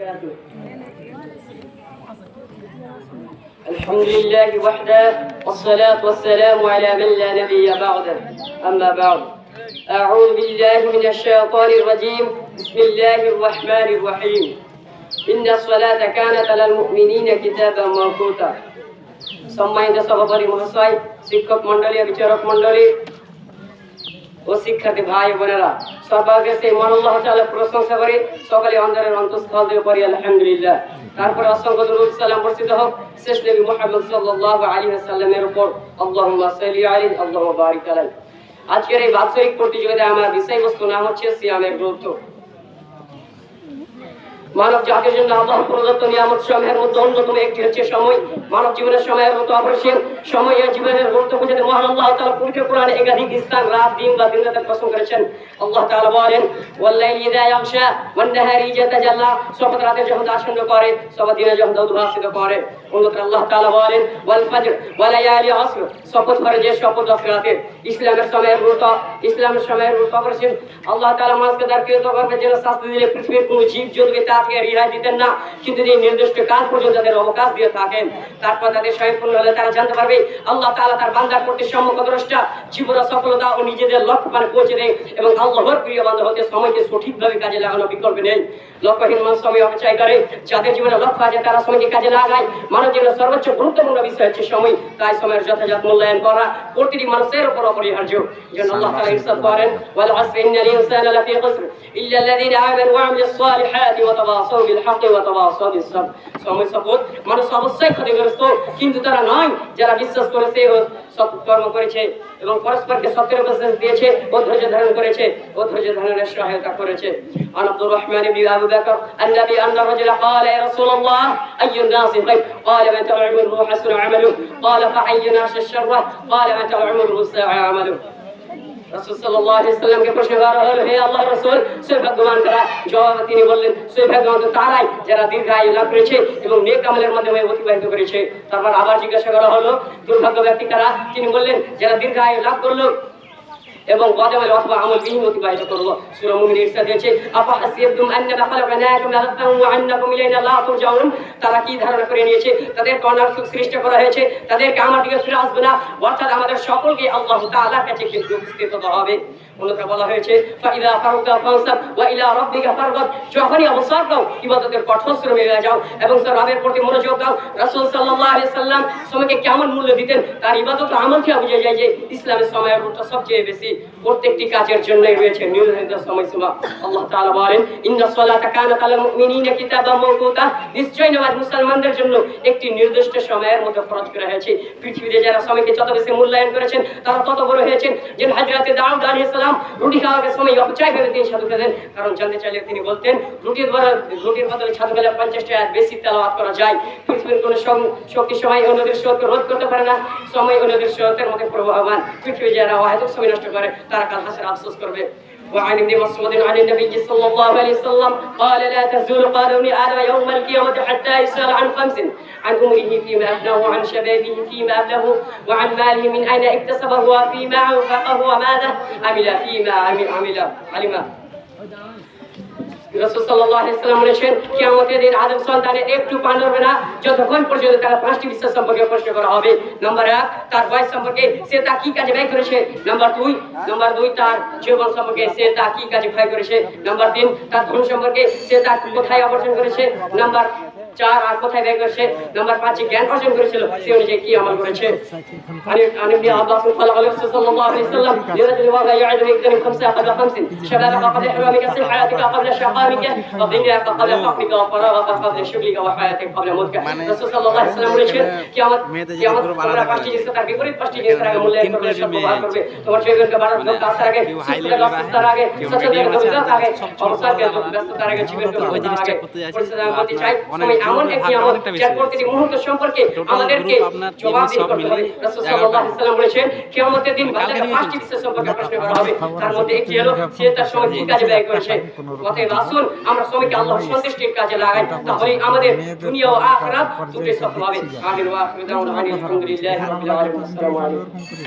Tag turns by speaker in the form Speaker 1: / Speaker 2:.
Speaker 1: وبركاته. الحمد لله وحده والصلاة والسلام على من لا نبي بعده. أما بعد، أعوذ بالله من الشيطان الرجيم. بسم الله الرحمن الرحيم. إن الصلاة كانت على المؤمنين كتابا موقوتا. সম্মানিত সভাপতি মহাশয়, শিক্ষক মন্ডলী, বিচারক মন্ডলী ও শিক্ষার্থী ভাই বোনেরা, সর্বাগ্রে সেই মহান আল্লাহ তাআলার প্রশংসা করে সকলে অন্তরের অন্তঃস্থল থেকে পড়ি আলহামদুলিল্লাহ। তারপরে অসংখ্য দরুদ সালাম বর্ষিত হোক শেষ নবী মুহাম্মদ সাল্লাল্লাহু আলাইহি ওয়াসাল্লামের উপর। আল্লাহুম্মা সাল্লি আলাইহি আল্লাহুম্মা বারিক আলাইহি। আজকের এই বাৎসরিক প্রতিযোগিতায় আমার বিষয়বস্তু নাম হচ্ছে সিয়ামের গুরুত্ব। মানব জাতির জন্য আল্লাহ প্রদত্ত নিয়ামত সমূহের মধ্যে অন্যতম একটি হচ্ছে সময়। মানব জীবনের সময়ের মতো অপরিসীম। সময় জীবনের গুরুত্ব বুঝতে মহান আল্লাহ তাআলা পবিত্র কোরআনে একাধিক স্থান রাত দিন বা দিন রাতের কসম করেছেন। আল্লাহ তাআলা বলেন, ওয়াল্লাইলি ইযা ইয়াগশা ওয়ান নাহারি ইযা তাজাল্লা। শপথ রাতে যখন আসন্ন করে, শপথ দিনে যখন উদ্ভাসিত করে। অন্যত্র আল্লাহ তাআলা বলেন, ওয়াল ফাজর ওয়া লায়ালি আসর। শপথ করে যে শপথ রাতে। ইসলামের সময়ের গুরুত্ব, ইসলামের সময়ের গুরুত্ব অপরিসীম। আল্লাহ তাআলা মানুষকে তার প্রিয় করবে যেন শাস্তি দিলে পৃথিবীর কোনো জীব জন্তুকে তা থেকে রেহাই দিতেন না, কিন্তু এই নির্দিষ্ট কাল পর্যন্ত তাদের অবকাশ দিয়ে থাকেন। তারপর তাদের সম্পূর্ণ হলে তারা জানতে পারবে আল্লাহ তাআলা তার বান্দার প্রতি সম্মুখদ্রষ্টা, জীবনের সফলতা ও নিজেদের লক্ষ্য মানে পৌঁছে দেয় এবং আল্লাহর প্রিয় বান্দা হতে সময়কে সঠিকভাবে কাজে লাগানো বিকল্প নেই। লক্ষ্যহীন মানুষ সময় অপচয় করে। যাদের জীবনে লক্ষ্য আছে তারা সময়কে কাজে লাগায়। মানব জীবনের সর্বোচ্চ গুরুত্বপূর্ণ বিষয় হচ্ছে সময়। তাই সময়ের যথাযথ মূল্যায়ন করা প্রতিটি মানুষের উপর অপরিহার্য। যেন আল্লাহ তাআলা ইরশাদ করেন, ওয়াল আসরি ইন্নাল ইনসানা লাফি খুসর ইল্লা আল্লাযীনা আমানু ওয়া আমিলুস সালিহাতি ওয়া তাওয়াসাউ বিল হাক্কি ওয়া তাওয়াসাউ বিস সাবর। সময় শপথ, মানুষ অবশ্যই ক্ষতিগ্রস্ত, কিন্তু তারা নয় যারা বিশ্বাস করেছে ও সৎকর্ম করেছে এবং পরস্পরকে সত্যের উপদেশ দিয়েছে ও ধৈর্য ধারণ করেছে ও ধৈর্য ধারণের সহায়তা করেছে। আন আব্দুর রহমান ইবনে আবু বকর আন-নবী আন রাজুলা ক্বালা ইয়া রাসূলুল্লাহ আইয়ুন নাসি খায়র ক্বালা মান তা'আমালু হাসানা আমালু ক্বালা ফা আইয়ুন নাসি শাররা ক্বালা মান তা'আমালু সা'a আমালু। রাসূল সাল্লাল্লাহু আলাইহি ওয়াসাল্লামকে প্রশ্ন করা হলো, হে আল্লাহর রাসূল, সৌভাগ্যবান কারা? জবাবে তিনি বললেন, সৌভাগ্যবান তারাই যারা দীর্ঘায়ু লাভ করেছে এবং নেক আমলের মাধ্যমে অতিবাহিত করেছে। তারপর আবার জিজ্ঞাসা করা হলো, দুর্ভাগ্য ব্যক্তি কারা? তিনি বললেন, যারা দীর্ঘায়ু লাভ করলো এবং বদআমল অথবা আমলবিহীন অতিবাহিত করলো। সূরা মুমিন ইরশাদ হয়েছে, আফা হাসিবতুম আন্নামা খালাকনাকুম আবাসান ওয়া আন্নাকুম ইলাইনা লা তুরজাউন। তারা কি ধারণা করে নিয়েছে তাদের অনার্থক সৃষ্টি করা হয়েছে, তাদেরকে আমার দিকে ফিরে আসবে না, অর্থাৎ আমাদের সকলকে আল্লাহ তাআলার কাছে কিন্তু উপস্থিত হতে হবে। অন্যথা বলা হয়েছে, ফাইদা ফারুকা ফানসাব ওয়া ইলা রাব্বিকা ফারগাব। যখনই অবসর দাও ইবাদতের কঠোর শ্রমে লেগে যাও এবং তার রবের প্রতি মনোযোগ দাও। রাসূল সাল্লাল্লাহু আলাইহি সাল্লাম সময়কে কেমন মূল্য দিতেন তার ইবাদত ও আমল থেকে বোঝা যায় যে ইসলামের সময়ের গুরুত্ব সবচেয়ে বেশি। প্রত্যেকটি কাজের জন্যই রয়েছে নির্ধারিত সময়সীমা। আল্লাহ তাআলা বলেন, ইন্নাস সালাতা কানাত আলাল মুমিনিনা কিতাবাম মাওকুতা। নিশ্চয়ই নামাজ মুসলমানদের জন্য একটি নির্দিষ্ট সময়ের মধ্যে ফরজ করা হয়েছে। পৃথিবীতে যারা সময়কে যত বেশি মূল্যায়ন করেছেন তারা তত বড় হয়েছেন। যেন হযরত দাউদ আলাইহিস সালাম রুটি খাওয়ার সময় অপচয় ভেবে তিনি সাধু খেলেন, কারণ জানতে চাইলে তিনি বলতেন রুটির বদলে সাধু খেলে 50টা আয়াত বেশি তেলাওয়াত করা যায়। পৃথিবীর কোনো শক্তি সময় অন্যদের স্রোতকে রোধ করতে পারে না। সময় অন্যদের স্রোতের মধ্যে প্রবাহমান। পৃথিবী যারা অহেতুক সময় নষ্ট করে তারা কাল হাসরে আফসোস করবে। وعن ابن مسعود عن النبي صلى الله عليه وسلم قال لا تزول قدم آدم يوم القيامة حتى يسأل عن خمس: عن عمره فيما أفناه وعن شبابه فيما أبله وعن ماله من أين اكتسبه وفيما أنفقه وماذا عمل فيما علم। রাসূল সাল্লাল্লাহু আলাইহি ওয়াসাল্লাম বলেছেন, কিয়ামতের দিন আদম সন্তানের একটু পা নড়বে না যতক্ষণ পর্যন্ত তার 5টি বিষয় সম্পর্কে প্রশ্ন করা হবে। নাম্বার 1 তার বয়স সম্পর্কে, সে তা কি কাজে ব্যয় করেছে। নাম্বার 2 তার যৌবন সম্পর্কে, সে তা কি কাজে ব্যয় করেছে। নাম্বার 3 তার ধন সম্পর্কে, সে তা কোথায় অর্জন করেছে। নাম্বার 4 আর কোথায় ব্যয় করেছে। নাম্বার 5 জ্ঞান অর্জন করেছিল, সে অনুযায়ী কি আমল করেছে। আনিবনে আব্বাস সাল্লাল্লাহু আলাইহি ওয়াসাল্লাম লিরাজুল ওয়া ইয়াইদু ইকদারি খামসা ক্বাবলা খামসিন শাবাবা ক্বাবলা ইহরামিকা সিহায়াতিকা ক্বাবলা শাকামিকা ওয়া দিনিয়াকা ক্বাবলা ফাকরিকা ওয়া ফারাগাকা ক্বাবলা শুগলিকা ওয়া হায়াতিকা ক্বাবলা মউতিকা। রাসূল সাল্লাল্লাহু আলাইহি ওয়াসাল্লাম বলেছেন, কিয়ামত তোমরা 5টি জিনিস তার বিপরীত 5টি জিনিসের আগে মূল্যায়ন করবে, সব ব্যবহার করবে। তোমার জীবনকে বাড়ার দরকার আসার আগে, সুস্থতার আগে, সচেতনতার দরকার আগে, অবসরকে ব্যস্ততার আগে, জীবনকে ওই জিনিসটা পরিচালনা করতে চাই। সময় এমন একটি আমল যার প্রতিটি মুহূর্ত সম্পর্কে আমাদেরকে জবাবদিহি করতে হবে। রাসূল সাল্লাল্লাহু আলাইহি ওয়াসাল্লাম বলেছেন, কিয়ামতের দিন বান্দাকে 5টি বিষয় সম্পর্কে প্রশ্ন করা হবে। তার মধ্যে একটি হলো সে তার সময় কি কাজে ব্যয় করেছে। অতএব আসুন আমরা সময়কে আল্লাহর সন্তুষ্টির কাজে লাগাই, তাহলেই আমাদের দুনিয়া ও আখিরাত দুটোই সফল হবে। আমিন ওয়া আখিরু দাওয়ানা আলহামদুলিল্লাহি রাব্বিল আলামিন। আসসালামু আলাইকুম।